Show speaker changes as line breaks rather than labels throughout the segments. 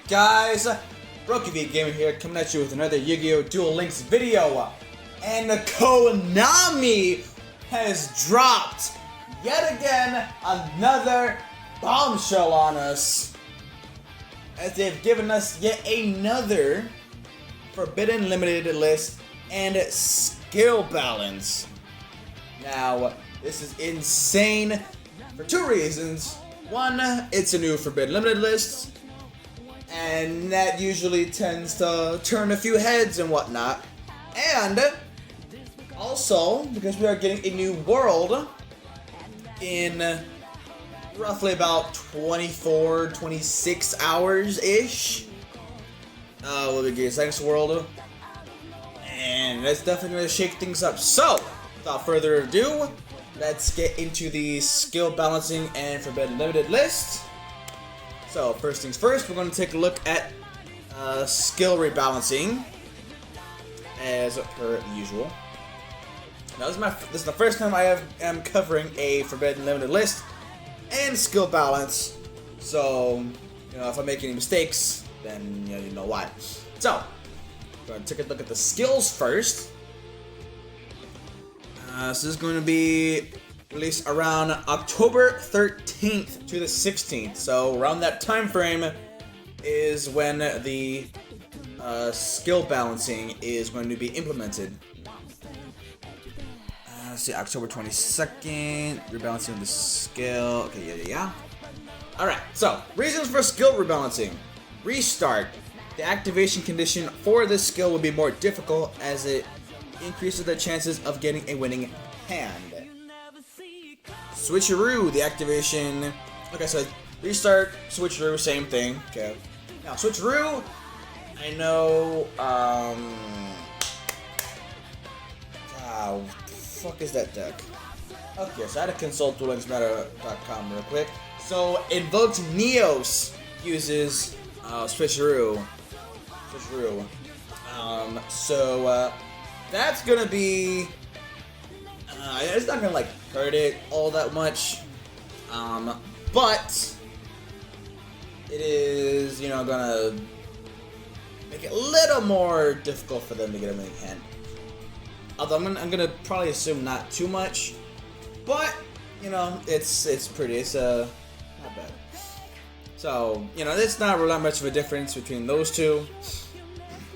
guys? Brokey Gamer here, coming at you with another Yu-Gi-Oh! Duel Links video. And Konami has dropped, yet again, another bombshell on us. As they've given us yet another Forbidden Limited list and skill balance. Now, this is insane for two reasons. One, it's a new Forbidden Limited list, and that usually tends to turn a few heads and whatnot. And also, because we are getting a new world in roughly about 24, 26 hours-ish. We'll be getting next world. And that's definitely going to shake things up. So, without further ado, let's get into the skill balancing and Forbidden Limited list. So, first things first, we're going to take a look at skill rebalancing, as per usual. Now, this is the first time I am covering a Forbidden Limited list and skill balance. So, if I make any mistakes, then you know why. So, we're going to take a look at the skills first. So this is going to be released around October 13th to the 16th. So around that time frame is when the skill balancing is going to be implemented. Let's see, October 22nd, rebalancing of the skill. Okay, yeah. Alright, so reasons for skill rebalancing. Restart. The activation condition for this skill will be more difficult as it increases the chances of getting a winning hand. Switcheroo, the activation. Okay, so restart, switcheroo, same thing. Okay. Now, switcheroo, I know, what the fuck is that deck? Okay, so I had to consult duellinksmeta.com real quick. So, Invoked Neos uses, switcheroo. That's gonna be, it's not gonna hurt it all that much, but it is, gonna make it a little more difficult for them to get a winning hand. Although I'm gonna probably assume not too much, but it's not bad. So it's not really much of a difference between those two.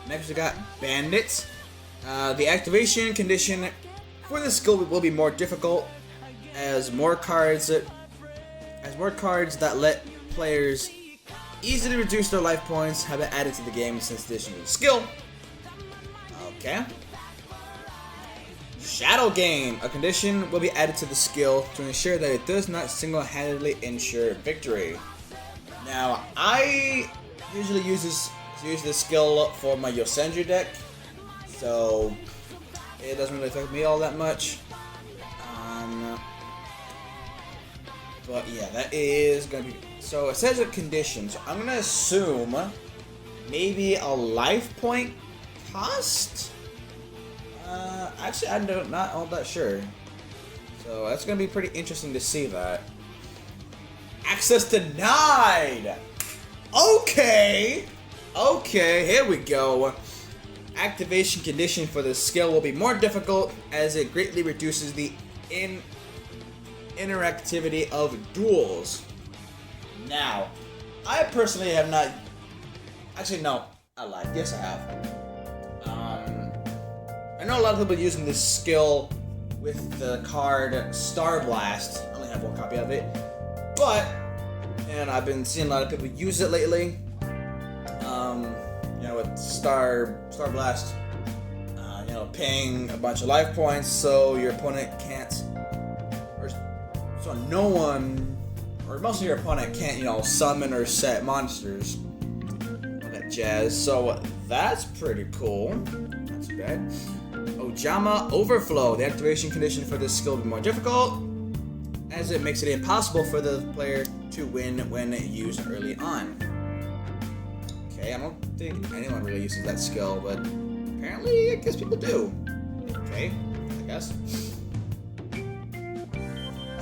Next we got Bandits. The activation condition for this skill will be more difficult as more cards that let players easily reduce their life points have been added to the game since the addition of the skill. Okay. Shadow Game. A condition will be added to the skill to ensure that it does not single-handedly ensure victory. Now, I usually use this skill for my Yosendra deck, so it doesn't really affect me all that much. But yeah, that is gonna be. So it says a condition, so I'm gonna assume maybe a life point cost. Actually, I'm not all that sure. So that's gonna be pretty interesting to see that. Access denied. Okay, here we go. Activation condition for this skill will be more difficult as it greatly reduces the interactivity of duels. Now, I personally have not. Actually, no, I lied. Yes, I have. I know a lot of people using this skill with the card Star Blast. I only have one copy of it, and I've been seeing a lot of people use it lately. With Star Blast, paying a bunch of life points so your opponent can't, so no one, or most of your opponent can't, summon or set monsters. All that jazz. So that's pretty cool. Not too bad. Ojama Overflow. The activation condition for this skill will be more difficult, as it makes it impossible for the player to win when used early on. Okay, I don't think anyone really uses that skill, but apparently I guess people do. Okay, I guess.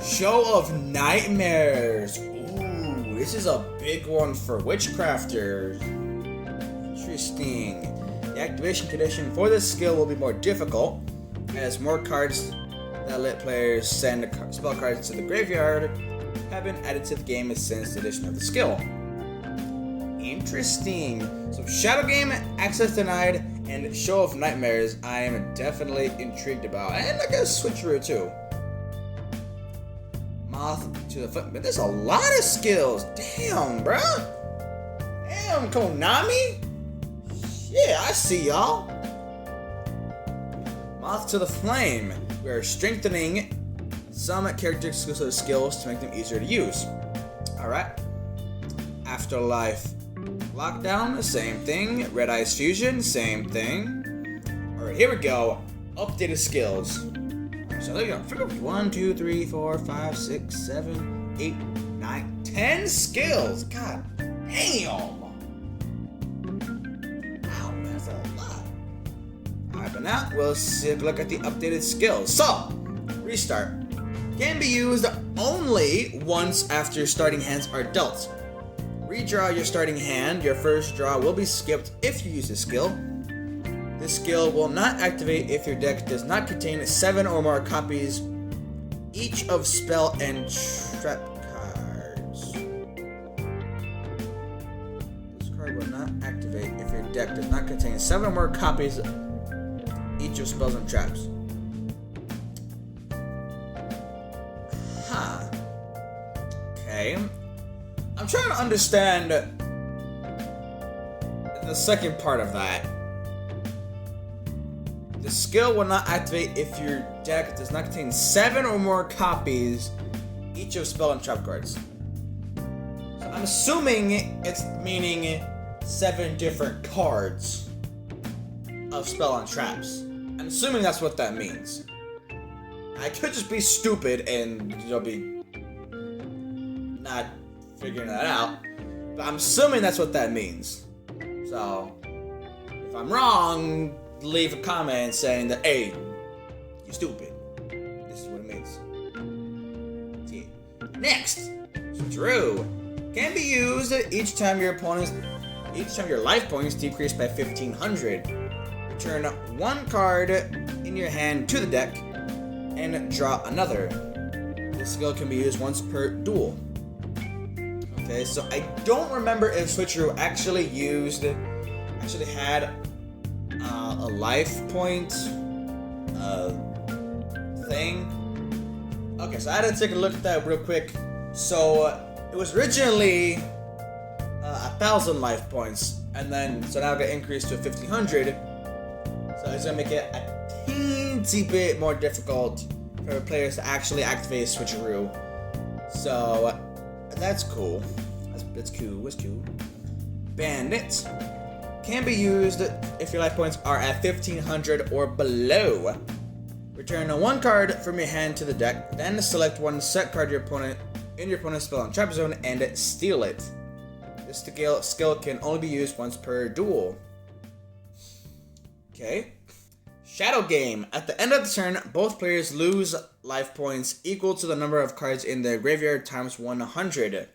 Show of Nightmares. Ooh, this is a big one for Witchcrafters. Interesting. The activation condition for this skill will be more difficult, as more cards that let players send spell cards to the graveyard have been added to the game since the addition of the skill. Interesting. So Shadow Game, access denied, and Show of Nightmares I am definitely intrigued about. And I guess Switcheroo too. Moth to the foot. But there's a lot of skills. Damn, bruh. Damn, Konami. Yeah, I see y'all. Moth to the Flame. We are strengthening some character exclusive skills to make them easier to use. Alright. Afterlife Lockdown, the same thing. Red Eyes Fusion, same thing. Alright, here we go. Updated skills. So there you go. 1, 2, 3, 4, 5, 6, 7, 8, 9, 10 skills. God damn. Wow, that's a lot. Alright, but now we'll look at the updated skills. So, restart. Can be used only once after starting hands are dealt. Redraw your starting hand. Your first draw will be skipped if you use this skill. This skill will not activate if your deck does not contain 7 or more copies each of spell and trap cards. This card will not activate if your deck does not contain 7 or more copies each of spells and traps. Huh. Okay. I'm trying to understand the second part of that. The skill will not activate if your deck does not contain 7 or more copies each of spell and trap cards. So I'm assuming it's meaning 7 different cards of spell and traps. I'm assuming that's what that means. I could just be stupid and be not figuring that out, but I'm assuming that's what that means. So, if I'm wrong, leave a comment saying that, hey, you stupid. This is what it means. See. Next, Drew can be used each time your life points decrease by 1,500. Return 1 card in your hand to the deck and draw another. This skill can be used once per duel. Okay, so I don't remember if Switcheroo actually had a life point thing. Okay, so I had to take a look at that real quick. So it was originally 1,000 life points, and then so now it got increased to 1,500. So it's gonna make it a teensy bit more difficult for players to actually activate Switcheroo. So that's cool. That's cool. That's cool. Bandits can be used if your life points are at 1,500 or below. Return 1 card from your hand to the deck, then select 1 set card in your opponent's spell and trap zone and steal it. This skill can only be used once per duel. Okay. Shadow Game. At the end of the turn, both players lose life points equal to the number of cards in their graveyard times 100.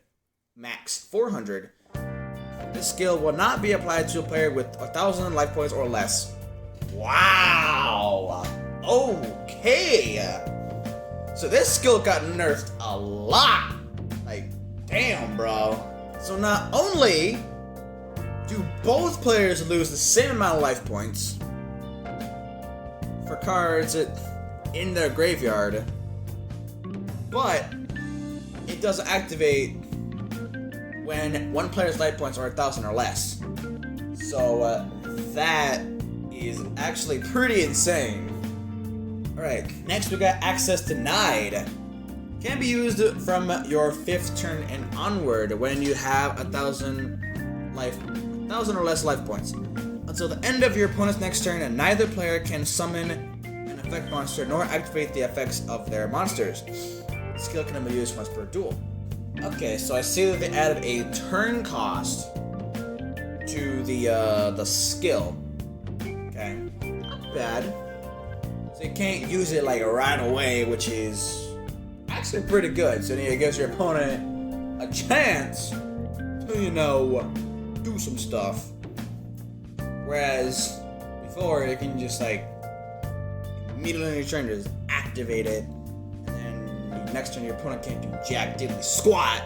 Max 400. This skill will not be applied to a player with 1,000 life points or less. Wow. Okay. So this skill got nerfed a lot. Like, damn, bro. So not only do both players lose the same amount of life points for cards in their graveyard, but it doesn't activate when one player's life points are 1,000 or less. So that is actually pretty insane. Alright, next we got Access Denied. Can be used from your 5th turn and onward when you have 1,000 or less life points. Until the end of your opponent's next turn, and neither player can summon an effect monster nor activate the effects of their monsters. The skill can be used once per duel. Okay, so I see that they added a turn cost to the skill. Okay, not bad. So you can't use it like right away, which is actually pretty good. So it gives your opponent a chance to, do some stuff. Whereas before, you can just like immediately on your turn just activate it, and then next turn your opponent can't do jack diddly squat.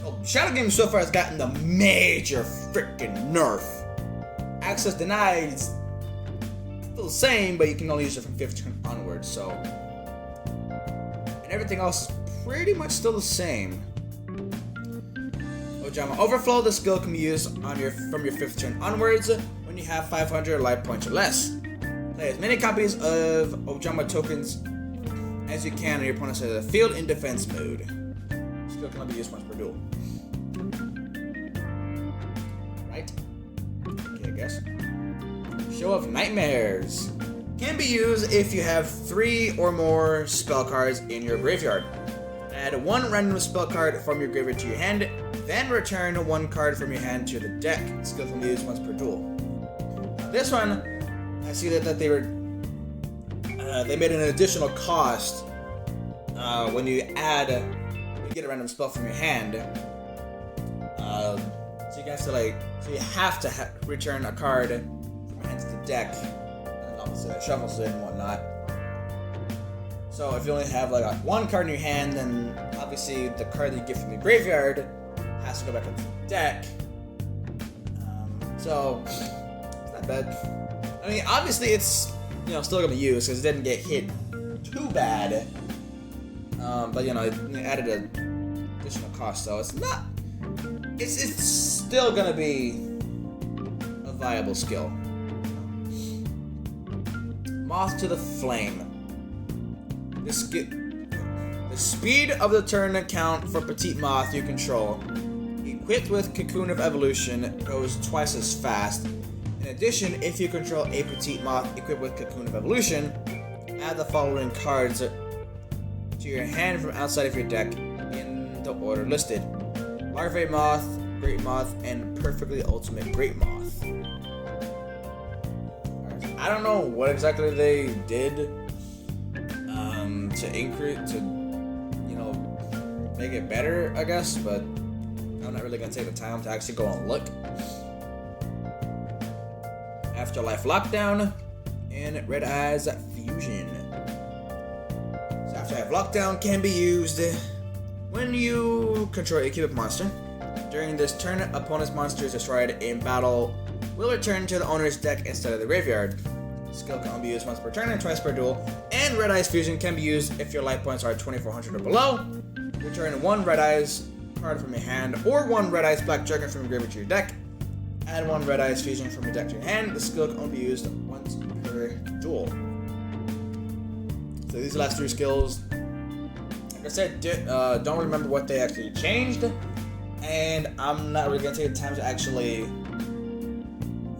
Well, Shadow Game so far has gotten the major freaking nerf. Access denied is still the same, but you can only use it from 5th turn onwards. So, and everything else is pretty much still the same. Ojama Overflow, the skill can be used on from your 5th turn onwards when you have 500 life points or less. Play as many copies of Ojama tokens as you can on your opponent's side of the field in defense mode. Skill can only be used once per duel. Right? Okay, I guess. Show of Nightmares can be used if you have 3 or more spell cards in your graveyard. Add 1 random spell card from your graveyard to your hand, then return 1 card from your hand to the deck. Skill can be used once per duel. This one, I see that they made an additional cost when you get a random spell from your hand. So you have to return a card from your hand to the deck, and obviously it shuffles it and whatnot. So if you only have like 1 card in your hand, then obviously the card that you get from the graveyard has to go back into the deck. So it's not bad. I mean, obviously it's still gonna be used because it didn't get hit too bad. But it added an additional cost, so it's not. It's still gonna be a viable skill. Moth to the Flame. The speed of the turn count for Petite Moth you control, equipped with Cocoon of Evolution, goes twice as fast. In addition, if you control a Petite Moth equipped with Cocoon of Evolution, add the following cards to your hand from outside of your deck in the order listed: Larvae Moth, Great Moth, and Perfectly Ultimate Great Moth. I don't know what exactly they did to make it better, I guess, but I'm not really gonna take the time to actually go and look. Afterlife Lockdown and Red Eyes Fusion. So Afterlife Lockdown can be used when you control a cubic monster. During this turn, opponent's monster is destroyed in battle will return to the owner's deck instead of the graveyard. Skill can only be used once per turn and twice per duel. And Red Eyes Fusion can be used if your life points are 2,400 or below. Return 1 Red Eyes card from your hand or 1 Red Eyes Black Dragon from your graveyard to your deck. Add 1 Red Eyes Fusion from your deck to your hand. The skill can only be used once per duel. So these last 3 skills, like I said, don't remember what they actually changed. And I'm not really going to take the time to actually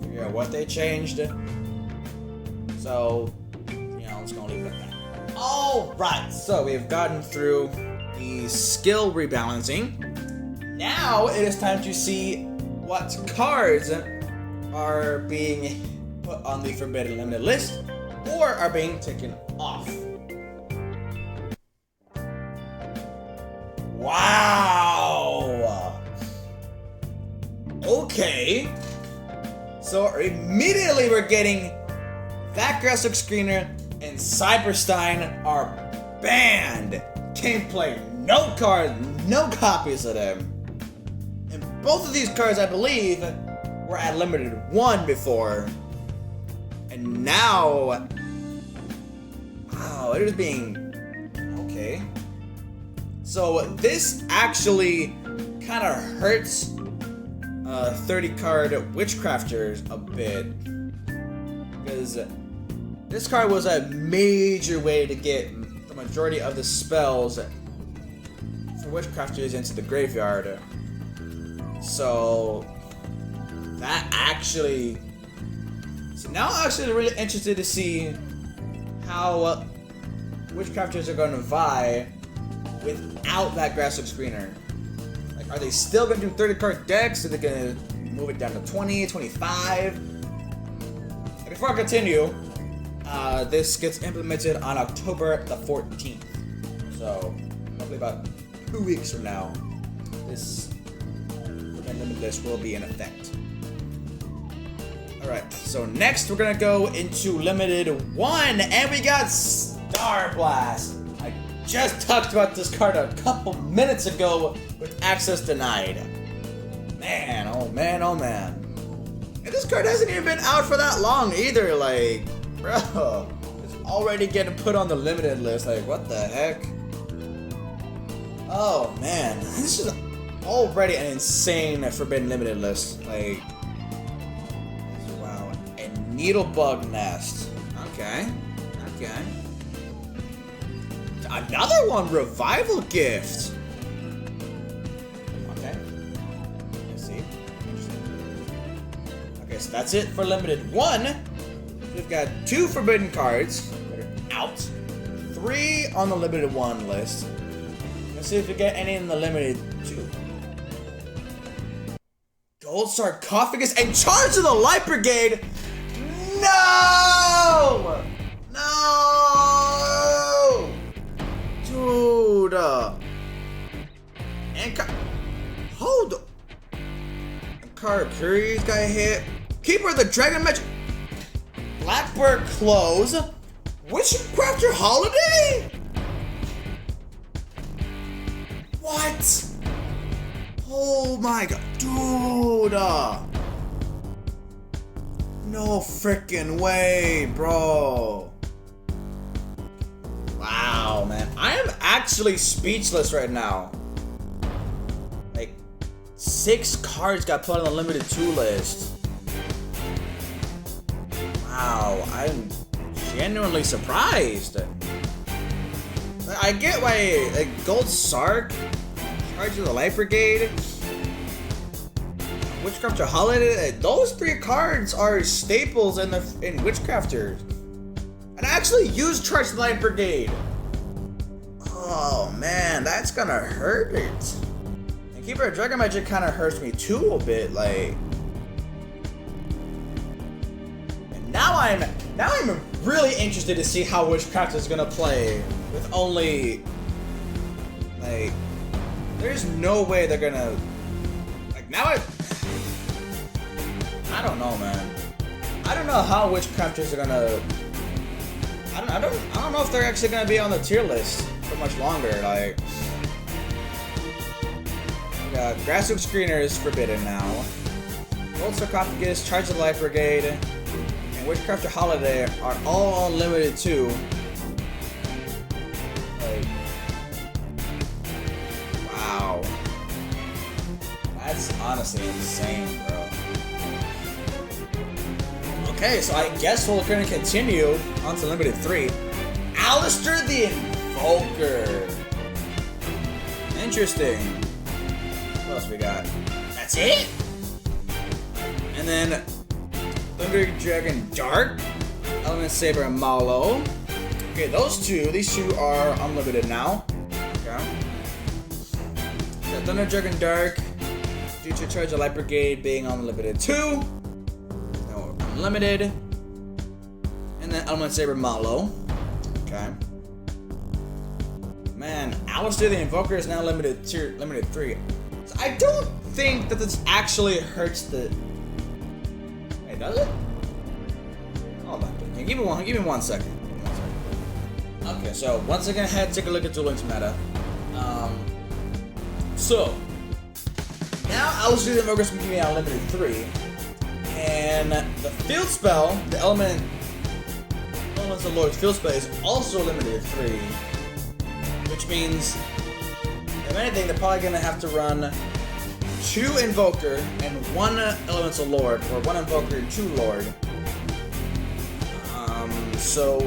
figure out what they changed. So, I'm just going to leave it at that. Alright, so we've gotten through the skill rebalancing. Now it is time to see what cards are being put on the Forbidden Limited list or are being taken off. Wow! Okay. So immediately we're getting that Aggressive Screener and Cyberstein are banned. Can't play no cards, no copies of them. And both of these cards, I believe, were at limited 1 before. And now, wow, it is being, okay. So this actually kind of hurts 30 card Witchcrafters a bit. Because this card was a major way to get the majority of the spells for Witchcrafters into the graveyard. So that actually. So now I'm actually really interested to see how Witchcrafters are going to vie without that Aggressive Screener. Like, are they still going to do 30 card decks? Are they going to move it down to 20, 25? And before I continue, this gets implemented on October the 14th. So, probably about 2 weeks from now, this limited list will be in effect. Alright, so next we're gonna go into limited 1, and we got Star Blast. I just talked about this card a couple minutes ago with access denied. Man, oh man, oh man. And this card hasn't even been out for that long either, like, bro. It's already getting put on the limited list, like, what the heck? Oh man, this is already an insane Forbidden Limited list, like, wow. And Needlebug Nest, okay. Another one, Revival Gift. Okay. Let's see. Okay, so that's it for limited 1. We've got 2 forbidden cards that are out. 3 on the limited 1 list. Let's see if we get any in the limited 2. Gold Sarcophagus and Charge of the Light Brigade. No! No! Dude, and hold up. Karakuri's got hit. Keeper of the Dragon Magic. Blackbird Close. Witchcrafter Holiday? What? Oh my god. Dude, no freaking way, bro. Wow, man. I am actually speechless right now. Like, 6 cards got put on the limited 2 list. Wow, I'm genuinely surprised. I get why, like, Gold Sark, Charge of the Light Brigade, Witchcrafter Holiday, those 3 cards are staples in Witchcrafters. And I actually used Charge of the Light Brigade. Oh man, that's gonna hurt it. And Keeper of Dragon Magic kind of hurts me too a bit, like. And now I'm really interested to see how Witchcraft is gonna play with only, like, there's no way they're gonna, like, now I don't know, man. I don't know how Witchcrafters are gonna. I don't know if they're actually gonna be on the tier list for much longer. Like, Grasshoop Screener is forbidden now. Gold Sarcophagus, Charge of the Light Brigade, and Witchcrafter Holiday are all unlimited too. Like, wow, that's honestly insane, bro. Okay, so I guess we're going to continue on to limited 3. Alistair the Invoker. Interesting. What else we got? That's it? And then Thunder Dragon Dark, Element Saber and Malo. Okay, these two are unlimited now. Okay. The Thunder Dragon Dark, due to Charge of Light Brigade being unlimited 2. Unlimited, and then Element Saber Malo. Okay. Man, Alistair the Invoker is now limited 3. So I don't think that this actually hurts the. Hey, does it? Hold on. Give me 1 second. Okay, so once again, take a look at Duel Links meta. So now Alistair the Invoker is going to give me unlimited 3. And the field spell, the Elements of Lord's field spell, is also limited to 3. Which means, if anything, they're probably gonna have to run 2 Invoker and 1 Elements of Lord, or 1 Invoker and 2 Lord. So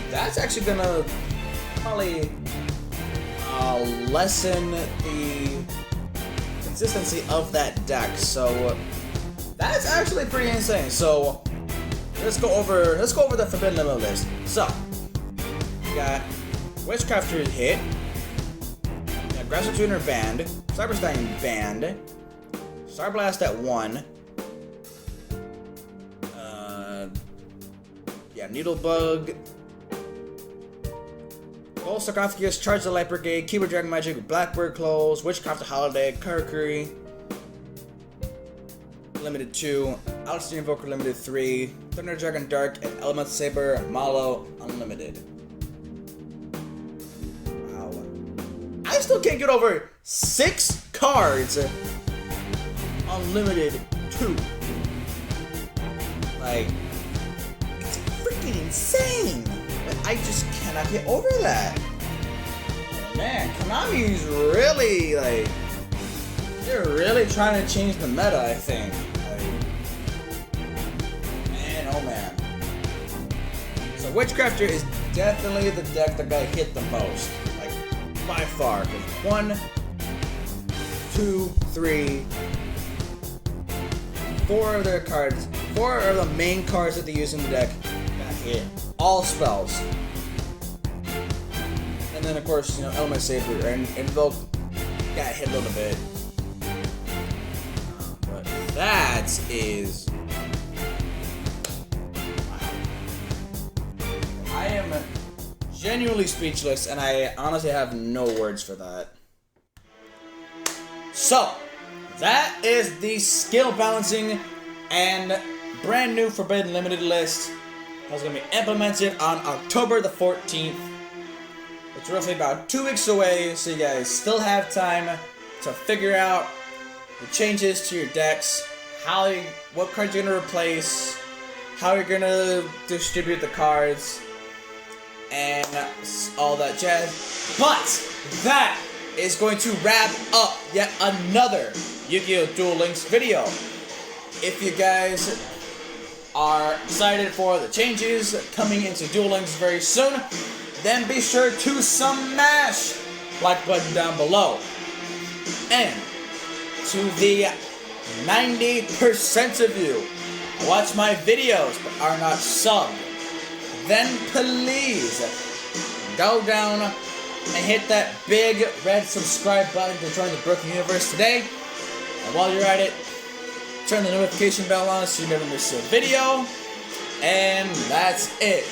that's actually gonna probably lessen the consistency of that deck. So that's actually pretty insane. So let's go over the Forbidden Limit list. So we got Witchcrafter hit, we got Grasshopper Tuner banned, Cyber Stallion banned, Star Blast at 1. Needlebug, Gold Sarcophagus, Charge the Light Brigade, Keeper Dragon Magic, Blackbird Close, Witchcraft Holiday, Karakuri, limited 2. Outstanding Invoker Limited 3, Thunder Dragon Dark, and Element Saber Malo Unlimited. Wow. I still can't get over 6 cards Unlimited 2. Like, it's freaking insane. I just cannot get over that. Man, Konami's really, like, they're really trying to change the meta, I think. Man, oh man. So Witchcrafter is definitely the deck that got hit the most. Like, by far. 1, 2, 3, 4 of their cards, 4 of the main cards that they use in the deck got hit. All spells. And then, of course, you know, Element Saber and Invoke got hit a little bit. But that is... Wow. I am genuinely speechless, and I honestly have no words for that. So, that is the skill balancing and brand new Forbidden Limited list. That's going to be implemented on October the 14th. It's roughly about 2 weeks away, so you guys still have time to figure out the changes to your decks, what cards you're going to replace, how you're going to distribute the cards, and all that jazz. But that is going to wrap up yet another Yu-Gi-Oh! Duel Links video. If you guys are excited for the changes coming into Duel Links very soon, then be sure to smash like button down below. And to the 90% of you who watch my videos but are not subbed, then please go down and hit that big red subscribe button to join the Broken Universe today. And while you're at it, turn the notification bell on so you never miss a video. And that's it.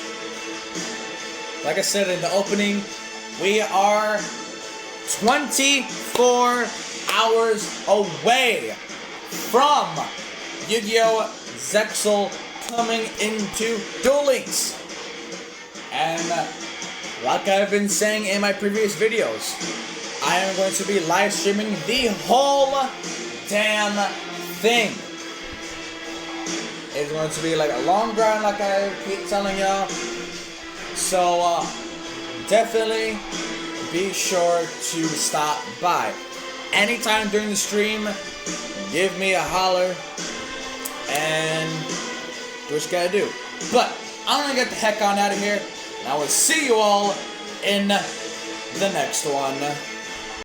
Like I said in the opening, we are 24 hours away from Yu-Gi-Oh! Zexal coming into Duel Links. And like I've been saying in my previous videos, I am going to be live streaming the whole damn thing. It's going to be like a long grind, like I keep telling y'all. So definitely be sure to stop by. Anytime during the stream, give me a holler and do what you gotta do. But I'm gonna get the heck on out of here, and I will see you all in the next one.